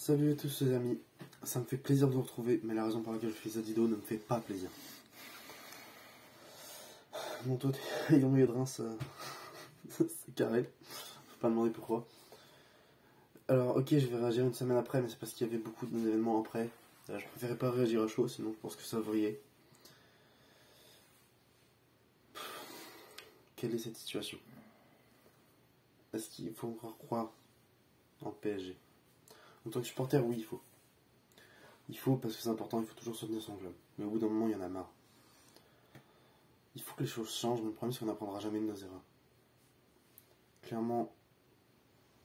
Salut à tous les amis, ça me fait plaisir de vous retrouver, mais la raison pour laquelle je fais cette vidéo ne me fait pas plaisir. Mon taux ayant milieu de Reims, c'est carré, faut pas me demander pourquoi. Alors ok, je vais réagir une semaine après, mais c'est parce qu'il y avait beaucoup d'événements après. Je préférais pas réagir à chaud, sinon je pense que ça vrillait. Quelle est cette situation? Est-ce qu'il faut encore croire en PSG? En tant que supporter, oui, il faut. Il faut parce que c'est important, il faut toujours soutenir son club. Mais au bout d'un moment, il y en a marre. Il faut que les choses changent, mais le problème c'est qu'on n'apprendra jamais de nos erreurs. Clairement,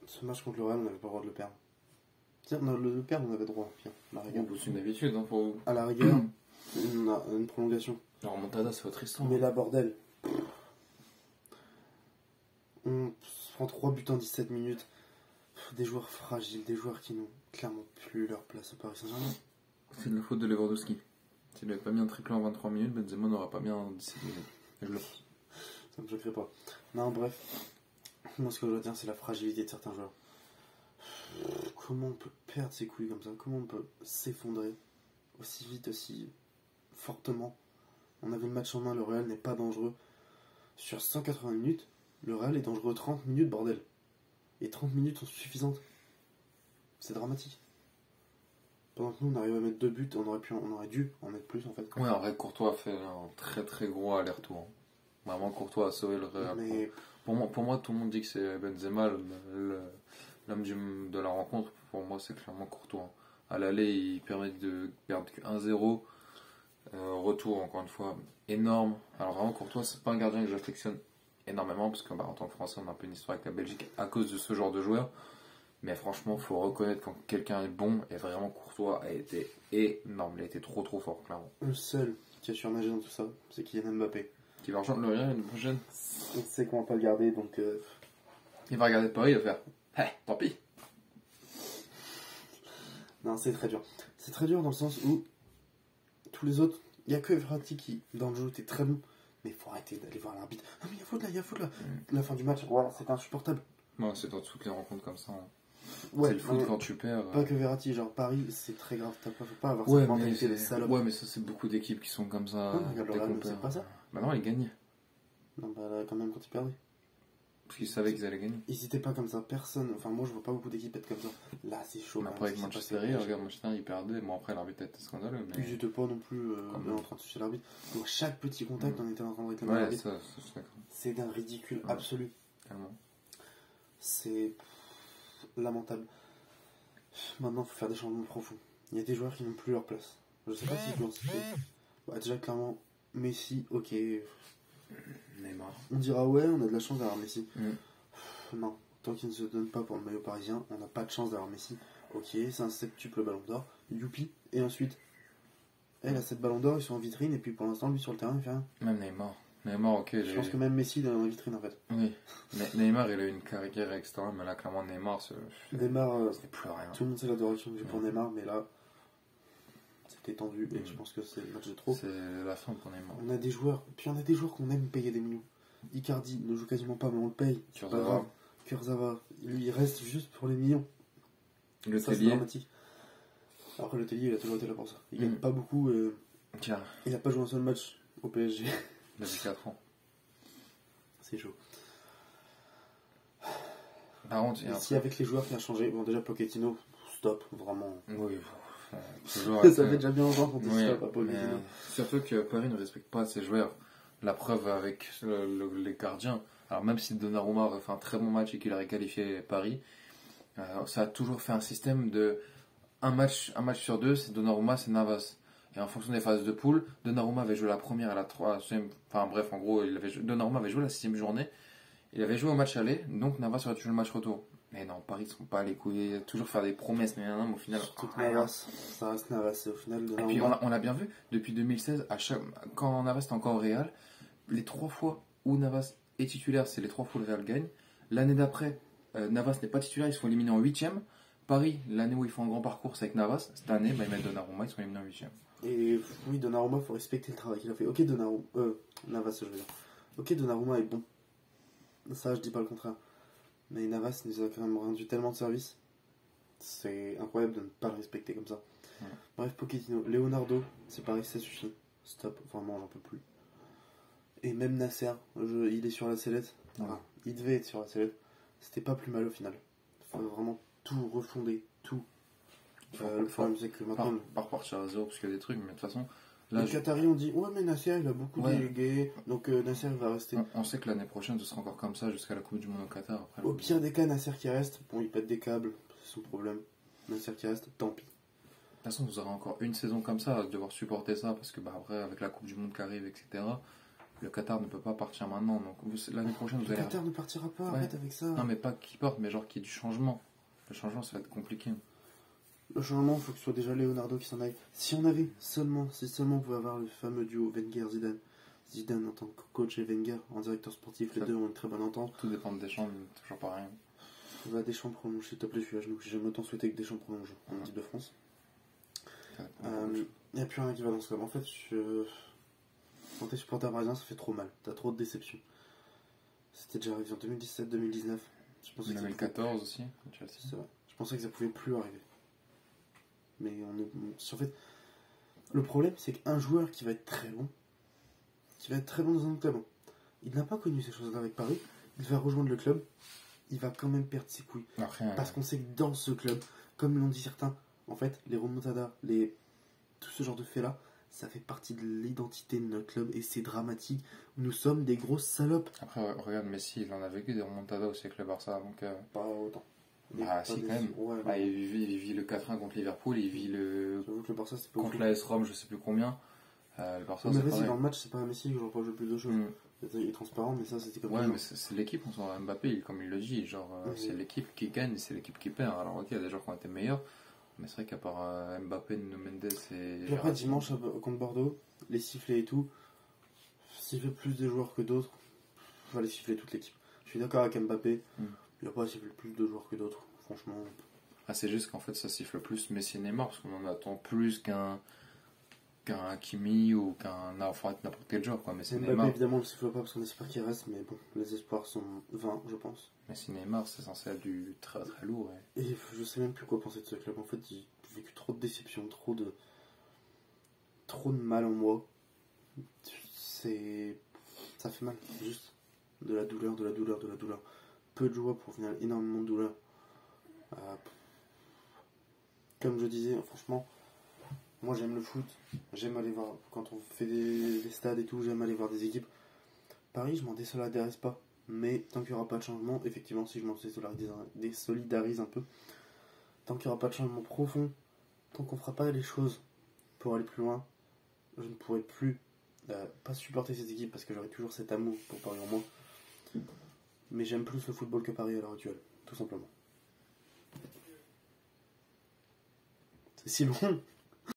ce match contre le Real, on n'avait pas le droit de le perdre. C'est-à-dire, le perdre, on avait droit, pire. La rigueur. C'est une habitude hein, pour vous. À la rigueur, une prolongation. La remontada, c'est votre histoire. Mais là, bordel. On se prend 3 buts en 17 minutes. Des joueurs fragiles, des joueurs qui n'ont clairement plus leur place au Paris Saint-Germain. C'est de la faute de Lewandowski. S'il n'avait pas mis un triplé en 23 minutes, Benzema n'aura pas mis en 17 minutes. Je le pense. Ça me choquerait pas. Non, bref. Moi, ce que je retiens, c'est la fragilité de certains joueurs. Comment on peut perdre ses couilles comme ça? Comment on peut s'effondrer aussi vite, aussi fortement? On avait le match en main, le Real n'est pas dangereux. Sur 180 minutes, le Real est dangereux 30 minutes, bordel. Et 30 minutes sont suffisantes. C'est dramatique. Pendant que nous, on arrive à mettre 2 buts, on aurait dû en mettre plus en fait. Ouais, en vrai, Courtois a fait un très très gros aller-retour. Hein. Vraiment, Courtois a sauvé le Real. Mais... Pour moi, tout le monde dit que c'est Benzema, l'homme de la rencontre. Pour moi, c'est clairement Courtois. À l'aller, il permet de perdre que 1-0. Retour, encore une fois, énorme. Alors vraiment, Courtois, c'est pas un gardien que j'affectionne énormément, parce qu'en tant que Français, on a un peu une histoire avec la Belgique à cause de ce genre de joueur. Mais franchement, il faut reconnaître quand quelqu'un est bon, et vraiment Courtois a été énorme. Il a été trop fort, clairement. Le seul qui a surnagé dans tout ça, c'est Kylian Mbappé. Qui va rejoindre le Real l'année prochaine. On sait qu'on va pas le garder, donc... Il va regarder Paris, il va faire tant pis. Non, c'est très dur. C'est très dur dans le sens où tous les autres, il n'y a que Verratti qui, dans le jeu, était très bon. Mais il faut arrêter d'aller voir l'arbitre. Non, mais il y a faute là, il y a faute là. La fin du match, voilà, c'est insupportable. Ouais, c'est dans toutes les rencontres comme ça. Hein. Ouais, c'est le foot quand tu perds. Pas que Verratti, genre Paris, c'est très grave. Faut pas avoir ouais, cette mentalité de salope. Ouais, mais ça, c'est beaucoup d'équipes qui sont comme ça. Non, regarde le Real, c'est pas ça. Bah non, ils gagnaient. Non, bah là, quand même, quand ils perdaient. Parce qu'ils savaient qu'ils allaient gagner. Ils étaient pas comme ça, personne. Enfin, moi, je vois pas beaucoup d'équipes être comme ça. Là, c'est chaud. Mais après, avec Manchester, regarde, Manchester, ils perdaient. Bon, après, l'arbitre était scandaleux. Mais... Ils étaient pas non plus en train de toucher l'arbitre. Donc, chaque petit contact, on était en train de réclamer ouais, l'arbitre. ça, je suis d'accord. C'est d'un ridicule absolu. Tellement. C'est lamentable. Maintenant, il faut faire des changements profonds. Il y a des joueurs qui n'ont plus leur place. Je sais pas si je peux en citer. Bah, déjà, clairement, Messi, ok. Neymar. On dira, ouais, on a de la chance d'avoir Messi. Non, tant qu'il ne se donne pas pour le maillot parisien, on n'a pas de chance d'avoir Messi. Ok, c'est un septuple ballon d'or. Youpi. Et ensuite, elle a 7 ballons d'or, ils sont en vitrine, et puis pour l'instant, lui sur le terrain, il fait rien. Même Neymar. Neymar, ok. Je pense que même Messi, il est en vitrine en fait. Oui. Neymar, il a eu une carrière extra, mais là, clairement, Neymar, Neymar, c'est plus rien. Tout le monde sait l'adoration que j'ai pour Neymar, mais là, c'était tendu, et je pense que c'est le match de trop. C'est la fin pour Neymar. On a des joueurs, puis on a des joueurs qu'on aime payer des millions. Icardi ne joue quasiment pas, mais on le paye. C'est pas grave. Kurzawa, lui, il reste juste pour les millions. Le ça, c'est dramatique. Après, le Tellier, il a toujours été là pour ça. Il gagne pas beaucoup. Il a pas joué un seul match au PSG. Il a 4 ans. C'est chaud. Par contre, si avec les joueurs qui a changé, bon, déjà Pochettino, stop, vraiment. Oui. Ça fait déjà bien longtemps qu'on dit stop à Pochettino. Surtout que Paris ne respecte pas ses joueurs. La preuve avec les gardiens. Alors même si Donnarumma aurait fait un très bon match et qu'il aurait qualifié Paris, ça a toujours fait un système de un match sur deux, c'est Donnarumma, c'est Navas. Et en fonction des phases de poule, Donnarumma avait joué la première et la troisième. Enfin bref, en gros, Donnarumma avait joué la 6ème journée. Il avait joué au match aller, donc Navas aurait joué le match retour. Mais non, Paris ne sont pas les couilles. Toujours faire des promesses, mais au final. Surtout Navas, ça reste Navas. Au final, et puis on l'a bien vu, depuis 2016, quand Navas était encore au Real, les 3 fois où Navas est titulaire, c'est les 3 fois où le Real gagne. L'année d'après, Navas n'est pas titulaire, ils se font éliminer en 8ème. Paris, l'année où ils font un grand parcours avec Navas, cette année, ils mettent Donnarumma, ils sont éliminés en 8ème. Et oui, Donnarumma, il faut respecter le travail qu'il a fait. Ok, Navas, je veux dire. Ok, Donnarumma est bon. Ça, je dis pas le contraire. Mais Navas nous a quand même rendu tellement de services. C'est incroyable de ne pas le respecter comme ça. Ouais. Bref, Pochettino. Leonardo, c'est pareil, ça suffit. Stop, vraiment, j'en peux plus. Et même Nasser, il est sur la sellette. Ouais. Enfin, il devait être sur la sellette. C'était pas plus mal au final. Il faut vraiment tout refonder, tout. Le problème, c'est que maintenant. Pas repartir à zéro parce qu'il y a des trucs, mais de toute façon, là, Les Qataris ont dit ouais, mais Nasser il a beaucoup Ouais. délégué, donc Nasser il va rester. on sait que l'année prochaine ce sera encore comme ça jusqu'à la Coupe du Monde au Qatar. Après, Au pire des cas, Nasser qui reste, bon, il pète des câbles, c'est son problème. Nasser qui reste, tant pis. De toute façon, vous aurez encore une saison comme ça à devoir supporter ça parce que bah, après, avec la Coupe du Monde qui arrive, etc., le Qatar ne peut pas partir maintenant. Donc l'année prochaine, vous Le allez. Qatar ne partira pas, Ouais. arrête avec ça. Non, mais pas qui porte, mais genre qu'il y ait du changement. Le changement, ça va être compliqué. Le changement, il faut que ce soit déjà Leonardo qui s'en aille. Si seulement on pouvait avoir le fameux duo Wenger-Zidane. Zidane en tant que coach et Wenger en directeur sportif, les Ça- deux ont une très bonne entente. Tout dépend de Deschamps, mais toujours pas rien. Va Deschamps prolonge, s'il te plaît, je suis à genoux. J'ai jamais autant souhaité que Deschamps prolonge en équipe de France. Ça dépend de Il n'y a plus rien qui va dans ce club. En fait, quand t'es supporter parisien, ça fait trop mal. T'as trop de déceptions. C'était déjà arrivé en 2017-2019. Je pensais que ça pouvait- 2014 aussi, Chelsea. C'est vrai. Je pensais que ça pouvait plus arriver. Mais en fait, le problème, c'est qu'un joueur qui va être très bon, dans un autre club, il n'a pas connu ces choses-là avec Paris. Il va rejoindre le club, il va quand même perdre ses couilles. Après, Parce qu'on sait que dans ce club, comme l'ont dit certains, en fait, les remontadas, tout ce genre de faits-là, ça fait partie de l'identité de notre club et c'est dramatique. Nous sommes des grosses salopes. après, regarde Messi, il en a vécu des remontadas aussi avec le Barça. Donc, Pas autant. bah, si, quand même. Ouais, bah, il vit le 4-1 contre Liverpool, il vit le. j'avoue que le Barça, c'est pas Contre ouf. l'AS Rome, je sais plus combien. Le Barça, Mais c'est vas-y, pareil. dans le match, c'est pas un Messi que je reproche le plus de choses. Mm. Il est transparent, mais ça, c'était comme Ouais, ça. mais c'est l'équipe, on s'en Mbappé, comme il le dit, genre Mhm. c'est l'équipe qui gagne et c'est l'équipe qui perd. Alors ok, il y a des joueurs qui ont été meilleurs, mais c'est vrai qu'à part Mbappé, Nuno Mendes et Puis après, Verratti, dimanche, contre Bordeaux, les sifflets et tout, siffler plus des joueurs que d'autres, il fallait siffler toute l'équipe. Je suis d'accord avec Mbappé, Mm. il n'a pas sifflé plus de joueurs que d'autres, franchement. ah, c'est juste qu'en fait ça siffle plus Messi et Neymar parce qu'on en attend plus qu'un Hakimi ou enfin n'importe quel joueur quoi. Messi et Mbappé, Neymar, évidemment, on le siffle pas parce qu'on espère qu'il reste, mais bon, les espoirs sont 20, je pense. Messi et Neymar c'est censé être du très très lourd. Et je sais même plus quoi penser de ce club. En fait, j'ai vécu trop de déceptions, trop de mal en moi. Ça fait mal, juste de la douleur, de la douleur, de la douleur. Peu de joie pour finir énormément de douleur. Euh, Comme je disais, franchement, moi j'aime le foot, j'aime aller voir, quand on fait des stades et tout, j'aime aller voir des équipes. Paris, je m'en désolidarise pas, mais tant qu'il n'y aura pas de changement, effectivement, si je m'en désolidarise un peu, tant qu'il n'y aura pas de changement profond, tant qu'on fera pas les choses pour aller plus loin, je ne pourrai plus pas supporter cette équipe parce que j'aurai toujours cet amour pour Paris en moi. Mais j'aime plus le football que Paris à l'heure actuelle, tout simplement. C'est si long.